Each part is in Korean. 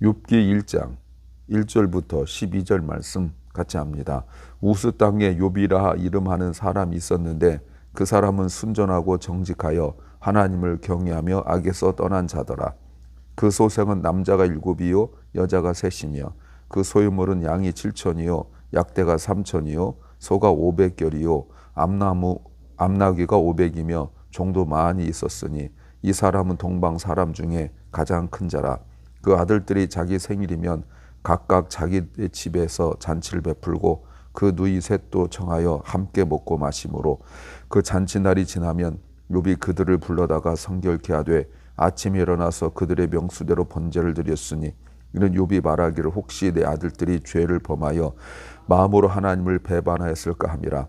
욥기 1장 1절부터 12절 말씀 같이 합니다. 우스 땅에 욥이라 이름하는 사람이 있었는데 그 사람은 순전하고 정직하여 하나님을 경외하며 악에서 떠난 자더라. 그 소생은 남자가 7이요 여자가 3이며 그 소유물은 양이 7천이요 약대가 3천이요 소가 500결이요 암나귀가 500이며 종도 많이 있었으니 이 사람은 동방 사람 중에 가장 큰 자라. 그 아들들이 자기 생일이면 각각 자기 집에서 잔치를 베풀고 그 누이 셋도 정하여 함께 먹고 마심으로 그 잔치날이 지나면 욥이 그들을 불러다가 성결케 하되 아침에 일어나서 그들의 명수대로 번제를 드렸으니 이는 욥이 말하기를 혹시 내 아들들이 죄를 범하여 마음으로 하나님을 배반하였을까 함이라.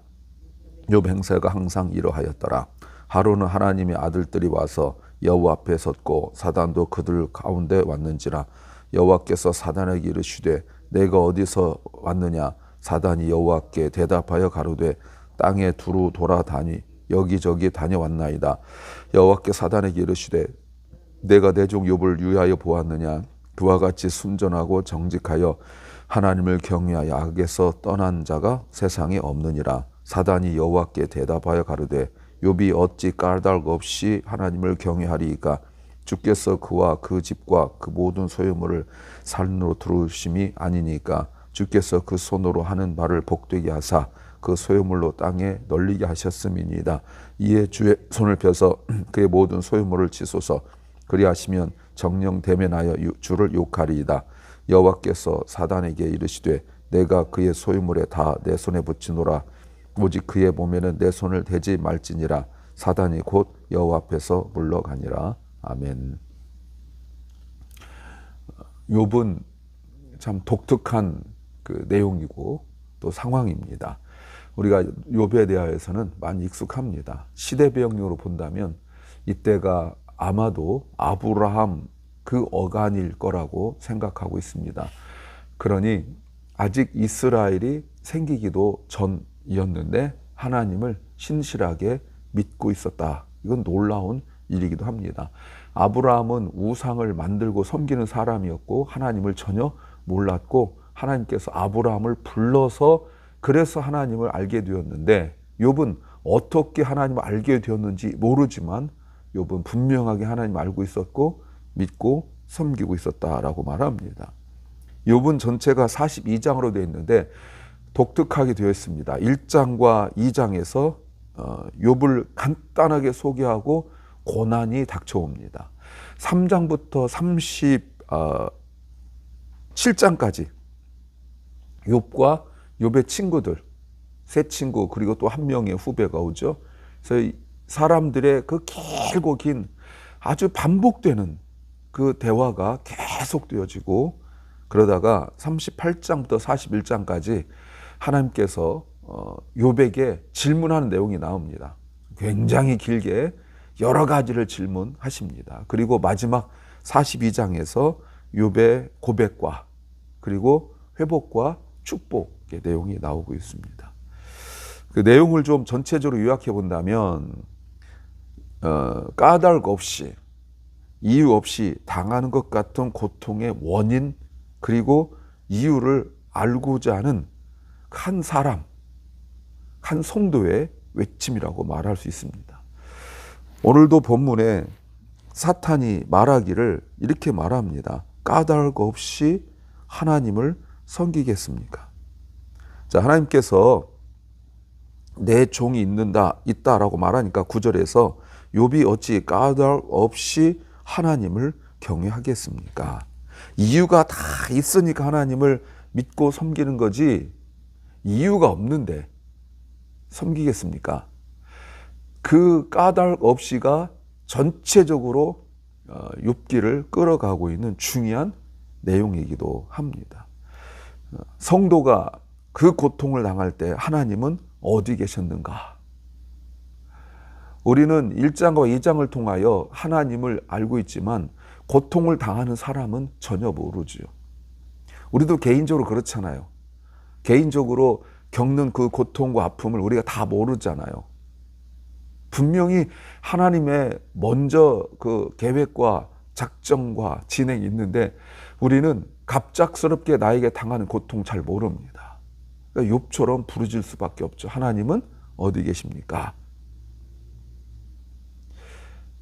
욥 행세가 항상 이러하였더라. 하루는 하나님의 아들들이 와서 여호와 앞에 섰고 사단도 그들 가운데 왔는지라. 여호와께서 사단에게 이르시되 내가 어디서 왔느냐. 사단이 여호와께 대답하여 가로되 땅에 두루 돌아다니 여기저기 다녀왔나이다. 여호와께 사단에게 이르시되 내가 내 종 욥을 유하여 보았느냐. 그와 같이 순전하고 정직하여 하나님을 경외하여 악에서 떠난 자가 세상에 없느니라. 사단이 여호와께 대답하여 가로되 욥이 어찌 까닭 없이 하나님을 경외하리이까. 주께서 그와 그 집과 그 모든 소유물을 산으로 두르심이 아니니까. 주께서 그 손으로 하는 말을 복되게 하사 그 소유물로 땅에 널리게 하셨음이니이다. 이에 주의 손을 펴서 그의 모든 소유물을 치소서. 그리하시면 정령 대면하여 주를 욕하리이다. 여호와께서 사단에게 이르시되 내가 그의 소유물에 다 내 손에 붙이노라. 오직 그의 몸에는 내 손을 대지 말지니라. 사단이 곧 여호와 앞에서 물러가니라. 아멘. 욥은 참 독특한 그 내용이고 또 상황입니다. 우리가 욥에 대하여서는 많이 익숙합니다. 시대 배경으로 본다면 이때가 아마도 아브라함 그 어간일 거라고 생각하고 있습니다. 그러니 아직 이스라엘이 생기기도 전이었는데 하나님을 신실하게 믿고 있었다. 이건 놀라운 일이기도 합니다. 아브라함은 우상을 만들고 섬기는 사람이었고 하나님을 전혀 몰랐고 하나님께서 아브라함을 불러서 그래서 하나님을 알게 되었는데 욥은 어떻게 하나님을 알게 되었는지 모르지만 욥은 분명하게 하나님을 알고 있었고 믿고 섬기고 있었다라고 말합니다. 욥은 전체가 42장으로 되어 있는데 독특하게 되어 있습니다. 1장과 2장에서 욥을 간단하게 소개하고 고난이 닥쳐옵니다. 3장부터 37장까지 욥과 욥의 친구들, 세 친구 그리고 또 한 명의 후배가 오죠. 그래서 사람들의 그 길고 긴 아주 반복되는 그 대화가 계속 되어지고 그러다가 38장부터 41장까지 하나님께서 욥에게 질문하는 내용이 나옵니다. 굉장히 길게 여러 가지를 질문하십니다. 그리고 마지막 42장에서 욥의 고백과 그리고 회복과 축복의 내용이 나오고 있습니다. 그 내용을 좀 전체적으로 요약해 본다면 까닭 없이 이유 없이 당하는 것 같은 고통의 원인 그리고 이유를 알고자 하는 한 사람, 한 성도의 외침이라고 말할 수 있습니다. 오늘도 본문에 사탄이 말하기를 이렇게 말합니다. 까닭 없이 하나님을 섬기겠습니까? 자, 하나님께서 내 종이 있다라고 말하니까 9절에서 욥이 어찌 까닭 없이 하나님을 경외하겠습니까? 이유가 다 있으니까 하나님을 믿고 섬기는 거지 이유가 없는데 섬기겠습니까? 그 까닭 없이가 전체적으로 욥기를 끌어가고 있는 중요한 내용이기도 합니다. 성도가 그 고통을 당할 때 하나님은 어디 계셨는가? 우리는 1장과 2장을 통하여 하나님을 알고 있지만 고통을 당하는 사람은 전혀 모르죠. 우리도 개인적으로 그렇잖아요. 개인적으로 겪는 그 고통과 아픔을 우리가 다 모르잖아요. 분명히 하나님의 먼저 그 계획과 작정과 진행이 있는데 우리는 갑작스럽게 나에게 당하는 고통 잘 모릅니다. 그러니까 욥처럼 부르짖을 수밖에 없죠. 하나님은 어디 계십니까?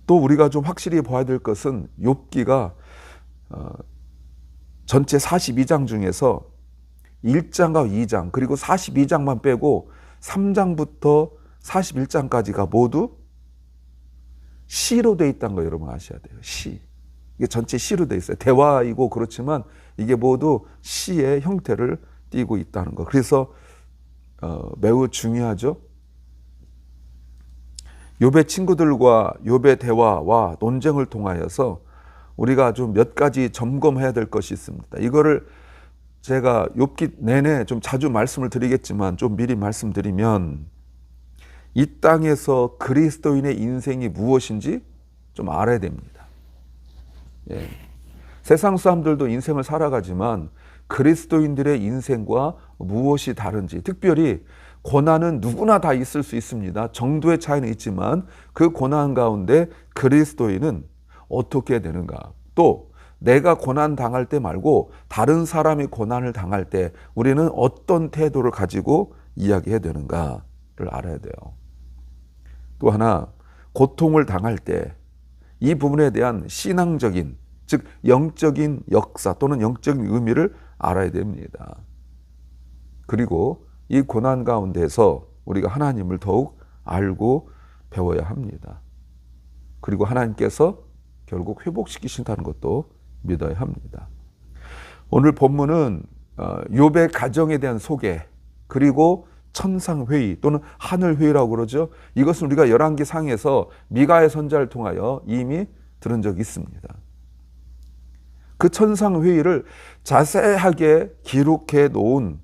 또 우리가 좀 확실히 봐야 될 것은 욥기가 전체 42장 중에서 1장과 2장 그리고 42장만 빼고 3장부터 41장까지가 모두 시로 되어 있다는 거 여러분 아셔야 돼요. 시. 이게 전체 시로 되어 있어요. 대화이고 그렇지만 이게 모두 시의 형태를 띠고 있다는 거. 그래서 매우 중요하죠. 욥의 친구들과 욥의 대화와 논쟁을 통하여서 우리가 좀 몇 가지 점검해야 될 것이 있습니다. 이거를 제가 욥기 내내 좀 자주 말씀을 드리겠지만 좀 미리 말씀드리면 이 땅에서 그리스도인의 인생이 무엇인지 좀 알아야 됩니다. 예. 세상 사람들도 인생을 살아가지만 그리스도인들의 인생과 무엇이 다른지, 특별히 고난은 누구나 다 있을 수 있습니다. 정도의 차이는 있지만 그 고난 가운데 그리스도인은 어떻게 되는가? 또 내가 고난 당할 때 말고 다른 사람이 고난을 당할 때 우리는 어떤 태도를 가지고 이야기해야 되는가를 알아야 돼요. 또 하나, 고통을 당할 때 이 부분에 대한 신앙적인, 즉 영적인 역사 또는 영적인 의미를 알아야 됩니다. 그리고 이 고난 가운데서 우리가 하나님을 더욱 알고 배워야 합니다. 그리고 하나님께서 결국 회복시키신다는 것도 믿어야 합니다. 오늘 본문은 욥의 가정에 대한 소개, 그리고 천상회의 또는 하늘회의라고 그러죠. 이것은 우리가 열왕기 상에서 미가의 선자를 통하여 이미 들은 적이 있습니다. 그 천상회의를 자세하게 기록해 놓은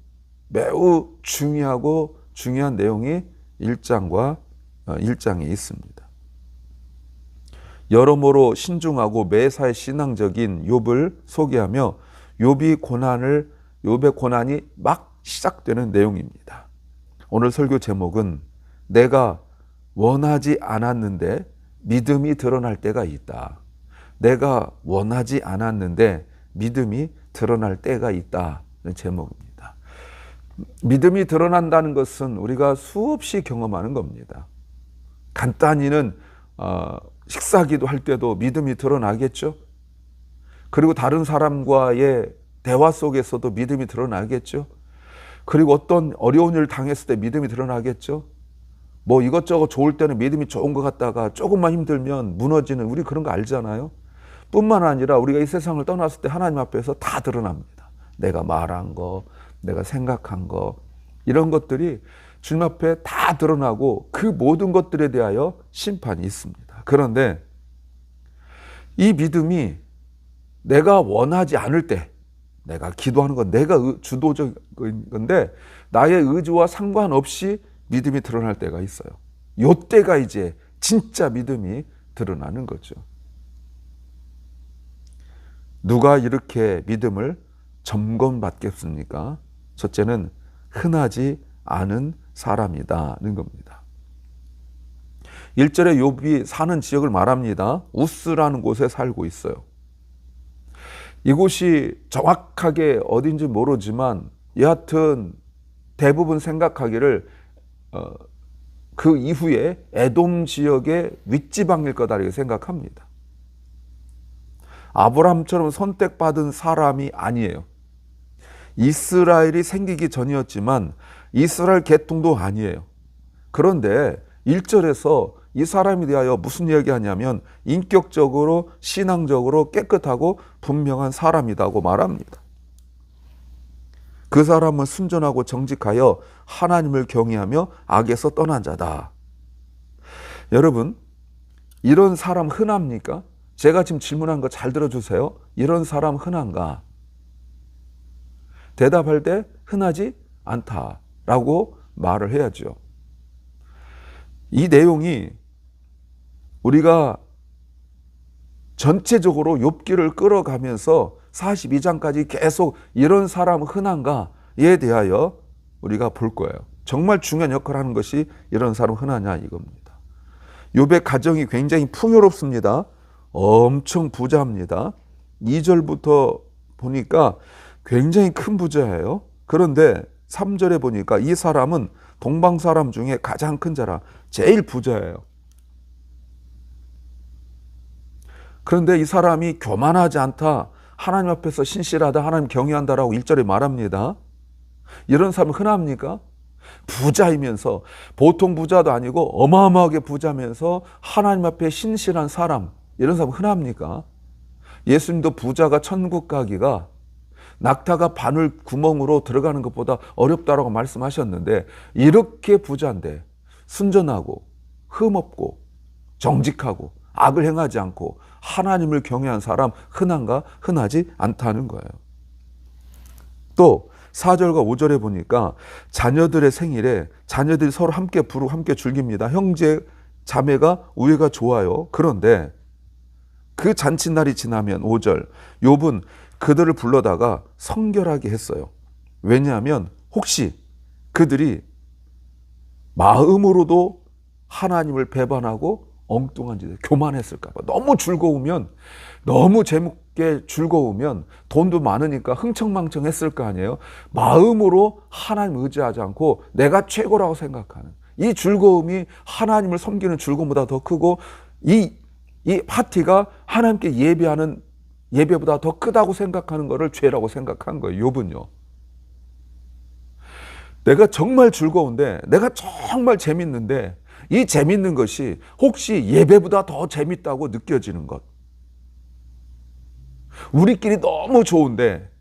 매우 중요하고 중요한 내용이 1장에 있습니다. 여러모로 신중하고 매사에 신앙적인 욥을 소개하며 욥의 고난이 막 시작되는 내용입니다. 오늘 설교 제목은 내가 원하지 않았는데 믿음이 드러날 때가 있다. 내가 원하지 않았는데 믿음이 드러날 때가 있다는 제목입니다. 믿음이 드러난다는 것은 우리가 수없이 경험하는 겁니다. 간단히는 식사기도 할 때도 믿음이 드러나겠죠. 그리고 다른 사람과의 대화 속에서도 믿음이 드러나겠죠. 그리고 어떤 어려운 일을 당했을 때 믿음이 드러나겠죠. 뭐 이것저것 좋을 때는 믿음이 좋은 것 같다가 조금만 힘들면 무너지는, 우리 그런 거 알잖아요. 뿐만 아니라 우리가 이 세상을 떠났을 때 하나님 앞에서 다 드러납니다. 내가 말한 거, 내가 생각한 거, 이런 것들이 주님 앞에 다 드러나고 그 모든 것들에 대하여 심판이 있습니다. 그런데 이 믿음이 내가 원하지 않을 때, 내가 기도하는 건 내가 주도적인 건데 나의 의지와 상관없이 믿음이 드러날 때가 있어요. 이때가 이제 진짜 믿음이 드러나는 거죠. 누가 이렇게 믿음을 점검받겠습니까? 첫째는 흔하지 않은 사람이다는 겁니다. 1절에 욥이 사는 지역을 말합니다. 우스라는 곳에 살고 있어요. 이곳이 정확하게 어딘지 모르지만 여하튼 대부분 생각하기를 그 이후에 에돔 지역의 윗지방일 거다 이렇게 생각합니다. 아브라함처럼 선택받은 사람이 아니에요. 이스라엘이 생기기 전이었지만 이스라엘 계통도 아니에요. 그런데 1절에서 이 사람에 대하여 무슨 이야기하냐면 인격적으로 신앙적으로 깨끗하고 분명한 사람이라고 말합니다. 그 사람은 순전하고 정직하여 하나님을 경외하며 악에서 떠난 자다. 여러분, 이런 사람 흔합니까? 제가 지금 질문한 거 잘 들어주세요. 이런 사람 흔한가? 대답할 때 흔하지 않다라고 말을 해야죠. 이 내용이 우리가 전체적으로 욥기를 끌어가면서 42장까지 계속 이런 사람 흔한가에 대하여 우리가 볼 거예요. 정말 중요한 역할을 하는 것이 이런 사람 흔하냐 이겁니다. 욥의 가정이 굉장히 풍요롭습니다. 엄청 부자입니다. 2절부터 보니까 굉장히 큰 부자예요. 그런데 3절에 보니까 이 사람은 동방 사람 중에 가장 큰 자라, 제일 부자예요. 그런데 이 사람이 교만하지 않다, 하나님 앞에서 신실하다, 하나님 경외한다라고 1절에 말합니다. 이런 사람은 흔합니까? 부자이면서, 보통 부자도 아니고 어마어마하게 부자면서 하나님 앞에 신실한 사람, 이런 사람은 흔합니까? 예수님도 부자가 천국 가기가 낙타가 바늘 구멍으로 들어가는 것보다 어렵다라고 말씀하셨는데, 이렇게 부자인데 순전하고 흠없고 정직하고 악을 행하지 않고 하나님을 경외한 사람 흔한가? 흔하지 않다는 거예요. 또 4절과 5절에 보니까 자녀들의 생일에 자녀들이 서로 함께 부르고 함께 즐깁니다. 형제 자매가 우애가 좋아요. 그런데 그 잔칫날이 지나면 5절, 욥은 그들을 불러다가 성결하게 했어요. 왜냐하면 혹시 그들이 마음으로도 하나님을 배반하고 엉뚱한 짓을 교만했을까 봐. 너무 즐거우면, 너무 재밌게 즐거우면 돈도 많으니까 흥청망청했을 거 아니에요. 마음으로 하나님 의지하지 않고 내가 최고라고 생각하는 이 즐거움이 하나님을 섬기는 즐거움보다 더 크고, 이 파티가 하나님께 예배하는 예배보다 더 크다고 생각하는 것을 죄라고 생각한 거예요. 욥은요. 내가 정말 즐거운데, 내가 정말 재밌는데, 이 재밌는 것이 혹시 예배보다 더 재밌다고 느껴지는 것. 우리끼리 너무 좋은데,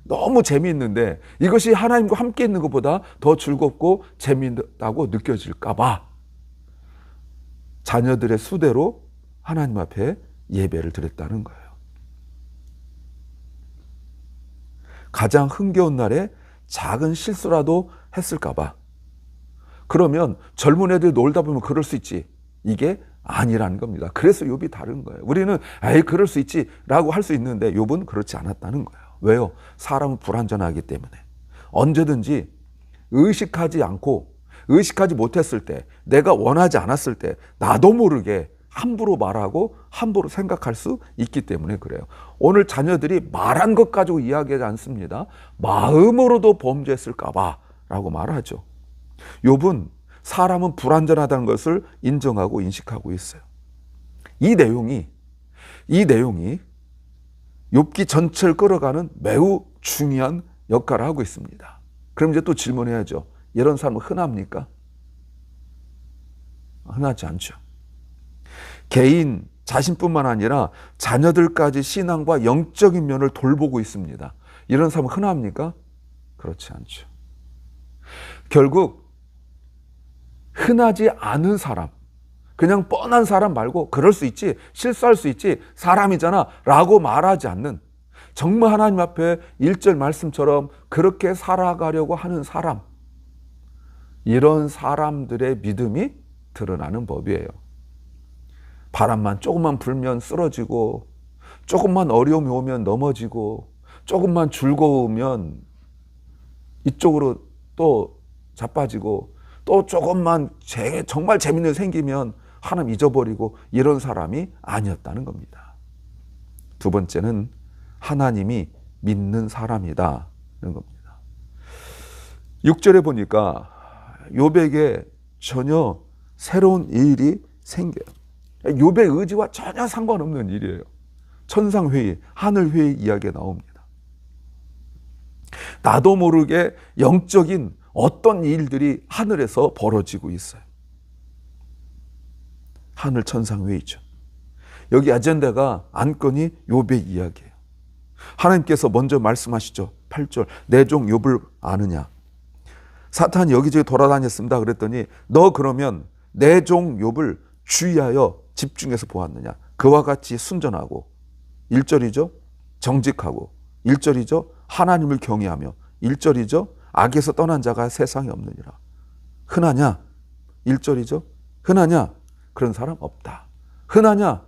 너무 재미있는데 이것이 하나님과 함께 있는 것보다 더 즐겁고 재미있다고 느껴질까 봐 자녀들의 수대로 하나님 앞에 예배를 드렸다는 거예요. 가장 흥겨운 날에 작은 실수라도 했을까 봐. 그러면 젊은 애들 놀다 보면 그럴 수 있지, 이게 아니라는 겁니다. 그래서 욥이 다른 거예요. 우리는 에이 그럴 수 있지 라고 할 수 있는데 욥은 그렇지 않았다는 거예요. 왜요? 사람은 불완전하기 때문에 언제든지 의식하지 못했을 때, 내가 원하지 않았을 때 나도 모르게 함부로 말하고 함부로 생각할 수 있기 때문에 그래요. 오늘 자녀들이 말한 것 가지고 이야기하지 않습니다. 마음으로도 범죄했을까 봐 라고 말하죠. 욥은 사람은 불완전하다는 것을 인정하고 인식하고 있어요. 이 내용이 욥기 전체를 끌어가는 매우 중요한 역할을 하고 있습니다. 그럼 이제 또 질문해야죠. 이런 사람은 흔합니까? 흔하지 않죠. 개인 자신뿐만 아니라 자녀들까지 신앙과 영적인 면을 돌보고 있습니다. 이런 사람은 흔합니까? 그렇지 않죠. 결국 흔하지 않은 사람, 그냥 뻔한 사람 말고 그럴 수 있지, 실수할 수 있지, 사람이잖아 라고 말하지 않는, 정말 하나님 앞에 1절 말씀처럼 그렇게 살아가려고 하는 사람, 이런 사람들의 믿음이 드러나는 법이에요. 바람만 조금만 불면 쓰러지고, 조금만 어려움이 오면 넘어지고, 조금만 즐거우면 이쪽으로 또 자빠지고, 또 조금만 정말 재밌는 일 생기면 하나님 잊어버리고, 이런 사람이 아니었다는 겁니다. 두 번째는 하나님이 믿는 사람이다는 겁니다. 6절에 보니까 욥에게 전혀 새로운 일이 생겨요. 욥의 의지와 전혀 상관없는 일이에요. 천상회의, 하늘회의 이야기가 나옵니다. 나도 모르게 영적인 어떤 일들이 하늘에서 벌어지고 있어요. 하늘 천상회의죠. 여기 아젠다가 안건이 욥의 이야기예요. 하나님께서 먼저 말씀하시죠. 8절, 내 종 욥을 아느냐? 사탄이 여기저기 돌아다녔습니다. 그랬더니 너 그러면 내 종 욥을 주의하여 집중해서 보았느냐? 그와 같이 순전하고, 1절이죠. 정직하고, 1절이죠. 하나님을 경외하며, 1절이죠. 악에서 떠난 자가 세상에 없느니라. 흔하냐? 1절이죠. 흔하냐? 그런 사람 없다. 흔하냐?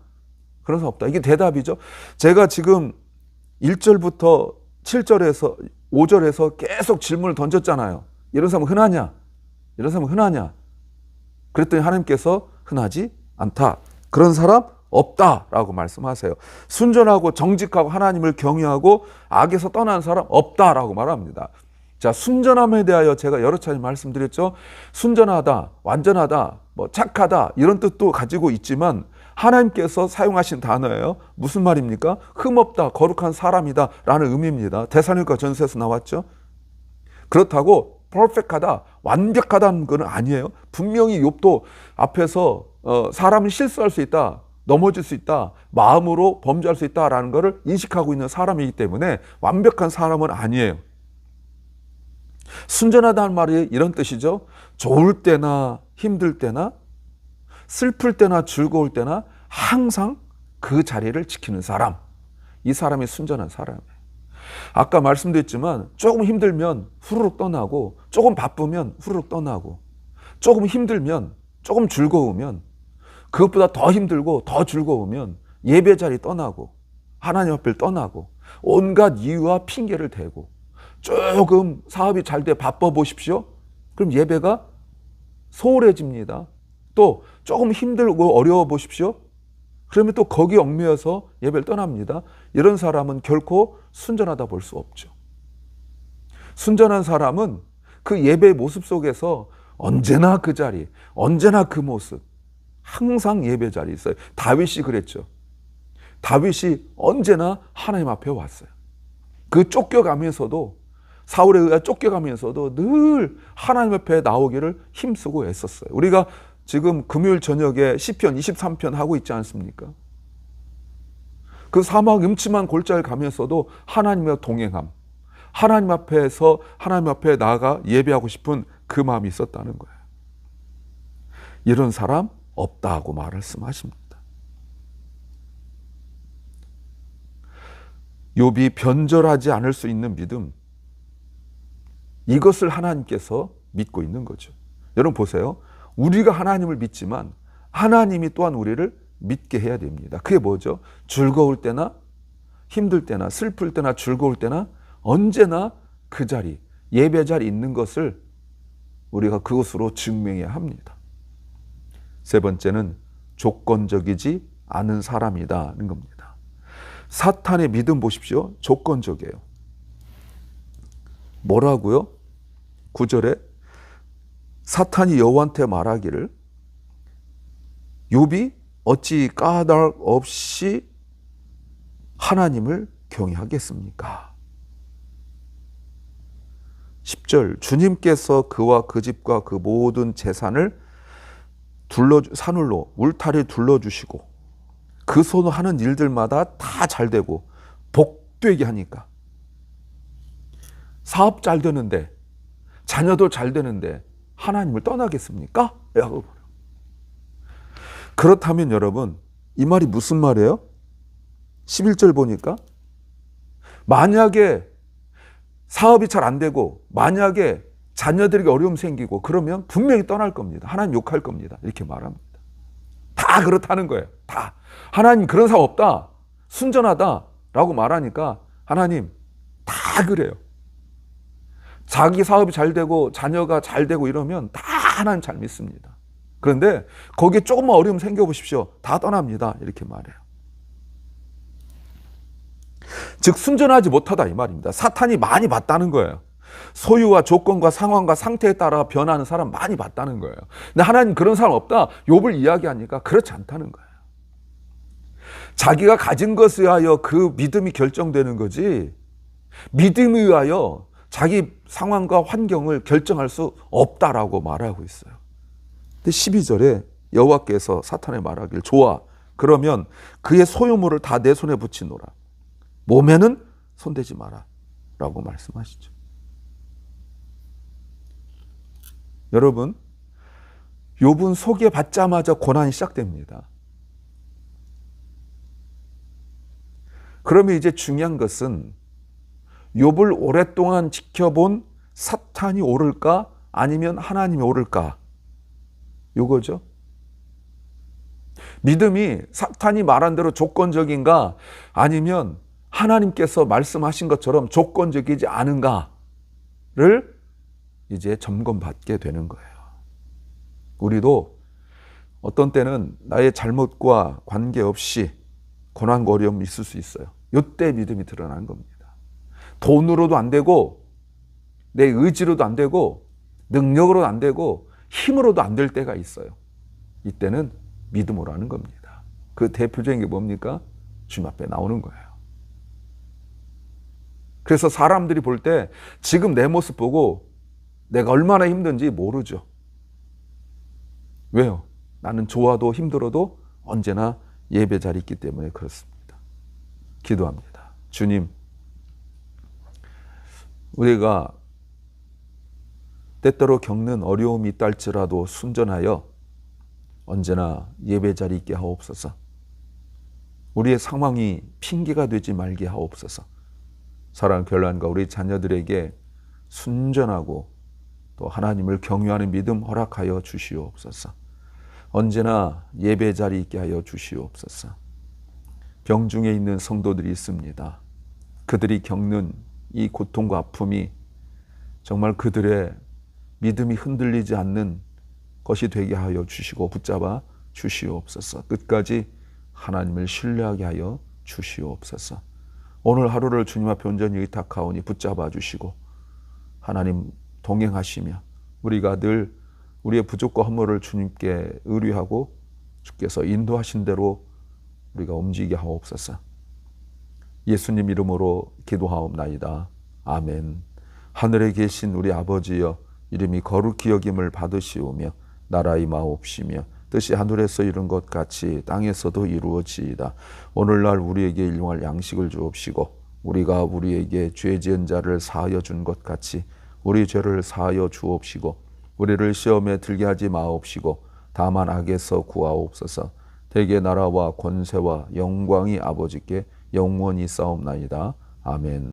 그런 사람 없다. 이게 대답이죠. 제가 지금 1절부터 7절에서 5절에서 계속 질문을 던졌잖아요. 이런 사람은 흔하냐? 이런 사람은 흔하냐? 그랬더니 하나님께서 흔하지 않다. 그런 사람 없다라고 말씀하세요. 순전하고 정직하고 하나님을 경외하고 악에서 떠난 사람 없다라고 말합니다. 자, 순전함에 대하여 제가 여러 차례 말씀드렸죠. 순전하다, 완전하다, 착하다 이런 뜻도 가지고 있지만 하나님께서 사용하신 단어예요. 무슨 말입니까? 흠없다, 거룩한 사람이다 라는 의미입니다. 데살로니가 전서에서 나왔죠. 그렇다고 퍼펙트하다, 완벽하다는 건 아니에요. 분명히 욥도 앞에서 사람은 실수할 수 있다, 넘어질 수 있다, 마음으로 범죄할 수 있다라는 것을 인식하고 있는 사람이기 때문에 완벽한 사람은 아니에요. 순전하다는 말이 이런 뜻이죠. 좋을 때나 힘들 때나 슬플 때나 즐거울 때나 항상 그 자리를 지키는 사람, 이 사람이 순전한 사람이에요. 아까 말씀드렸지만 조금 힘들면 후루룩 떠나고, 조금 바쁘면 후루룩 떠나고, 조금 힘들면, 조금 즐거우면, 그것보다 더 힘들고 더 즐거우면 예배 자리 떠나고 하나님 앞을 떠나고 온갖 이유와 핑계를 대고, 조금 사업이 잘 돼 바빠 보십시오. 그럼 예배가 소홀해집니다. 또 조금 힘들고 어려워 보십시오. 그러면 또 거기 얽매여서 예배를 떠납니다. 이런 사람은 결코 순전하다 볼 수 없죠. 순전한 사람은 그 예배의 모습 속에서 언제나 그 자리, 언제나 그 모습, 항상 예배 자리에 있어요. 다윗이 그랬죠. 다윗이 언제나 하나님 앞에 왔어요. 그 쫓겨가면서도, 사울에 의해 쫓겨가면서도 늘 하나님 앞에 나오기를 힘쓰고 애썼어요. 우리가 지금 금요일 저녁에 시편 23편 하고 있지 않습니까? 그 사막 음침한 골짜기를 가면서도 하나님과 동행함, 하나님 앞에서 하나님 앞에 나아가 예배하고 싶은 그 마음이 있었다는 거예요. 이런 사람 없다고 말씀하십니다. 욥이 변절하지 않을 수 있는 믿음, 이것을 하나님께서 믿고 있는 거죠. 여러분 보세요. 우리가 하나님을 믿지만 하나님이 또한 우리를 믿게 해야 됩니다. 그게 뭐죠? 즐거울 때나 힘들 때나 슬플 때나 즐거울 때나 언제나 그 자리, 예배 자리에 있는 것을 우리가 그것으로 증명해야 합니다. 세 번째는 조건적이지 않은 사람이다는 겁니다. 사탄의 믿음 보십시오. 조건적이에요. 뭐라고요? 9절에 사탄이 여호와한테 말하기를 욥이 어찌 까닭 없이 하나님을 경외하겠습니까? 10절 주님께서 그와 그 집과 그 모든 재산을 사늘로 울타리 둘러주시고 그 손으로 하는 일들마다 다 잘되고 복되게 하니까, 사업 잘 되는데 자녀도 잘 되는데 하나님을 떠나겠습니까? 그렇다면 여러분, 이 말이 무슨 말이에요? 11절 보니까 만약에 사업이 잘 안 되고 만약에 자녀들에게 어려움 생기고 그러면 분명히 떠날 겁니다. 하나님 욕할 겁니다. 이렇게 말합니다. 다 그렇다는 거예요. 다. 하나님 그런 사람 없다, 순전하다 라고 말하니까 하나님 다 그래요. 자기 사업이 잘 되고 자녀가 잘 되고 이러면 다 하나님 잘 믿습니다. 그런데 거기에 조금만 어려움 생겨보십시오. 다 떠납니다. 이렇게 말해요. 즉 순전하지 못하다 이 말입니다. 사탄이 많이 봤다는 거예요. 소유와 조건과 상황과 상태에 따라 변하는 사람 많이 봤다는 거예요. 근데 하나님 그런 사람 없다, 욥을 이야기하니까 그렇지 않다는 거예요. 자기가 가진 것에 의하여 그 믿음이 결정되는 거지, 믿음에 의하여 자기 상황과 환경을 결정할 수 없다라고 말하고 있어요. 근데 12절에 여호와께서 사탄에 말하길 좋아, 그러면 그의 소유물을 다 내 손에 붙이노라, 몸에는 손대지 마라 라고 말씀하시죠. 여러분, 욥은 소개받자마자 고난이 시작됩니다. 그러면 이제 중요한 것은 욥을 오랫동안 지켜본 사탄이 옳을까 아니면 하나님이 옳을까, 요거죠. 믿음이 사탄이 말한 대로 조건적인가 아니면 하나님께서 말씀하신 것처럼 조건적이지 않은가를 이제 점검받게 되는 거예요. 우리도 어떤 때는 나의 잘못과 관계없이 고난과 어려움이 있을 수 있어요. 이때 믿음이 드러나는 겁니다. 돈으로도 안 되고 내 의지로도 안 되고 능력으로도 안 되고 힘으로도 안 될 때가 있어요. 이때는 믿음으로 하는 겁니다. 그 대표적인 게 뭡니까? 주님 앞에 나오는 거예요. 그래서 사람들이 볼 때 지금 내 모습 보고 내가 얼마나 힘든지 모르죠. 왜요? 나는 좋아도 힘들어도 언제나 예배 자리에 있기 때문에 그렇습니다. 기도합니다. 주님, 우리가 때때로 겪는 어려움이 있다 할지라도 순전하여 언제나 예배 자리에 있게 하옵소서. 우리의 상황이 핑계가 되지 말게 하옵소서. 사랑하는 교회원과 우리 자녀들에게 순전하고 또 하나님을 경외하는 믿음 허락하여 주시옵소서. 언제나 예배 자리에 있게 하여 주시옵소서. 병중에 있는 성도들이 있습니다. 그들이 겪는 이 고통과 아픔이 정말 그들의 믿음이 흔들리지 않는 것이 되게 하여 주시고 붙잡아 주시옵소서. 끝까지 하나님을 신뢰하게 하여 주시옵소서. 오늘 하루를 주님 앞에 온전히 의탁하오니 붙잡아 주시고 하나님 동행하시며 우리가 늘 우리의 부족과 허물을 주님께 의뢰하고 주께서 인도하신 대로 우리가 움직이게 하옵소서. 예수님 이름으로 기도하옵나이다. 아멘. 하늘에 계신 우리 아버지여, 이름이 거룩히 여김을 받으시오며 나라 임하옵시며 뜻이 하늘에서 이룬 것 같이 땅에서도 이루어지이다. 오늘날 우리에게 일용할 양식을 주옵시고 우리가 우리에게 죄 지은 자를 사하여 준 것 같이 우리 죄를 사하여 주옵시고 우리를 시험에 들게 하지 마옵시고 다만 악에서 구하옵소서. 대개 나라와 권세와 영광이 아버지께 영원히 싸움나이다. 아멘.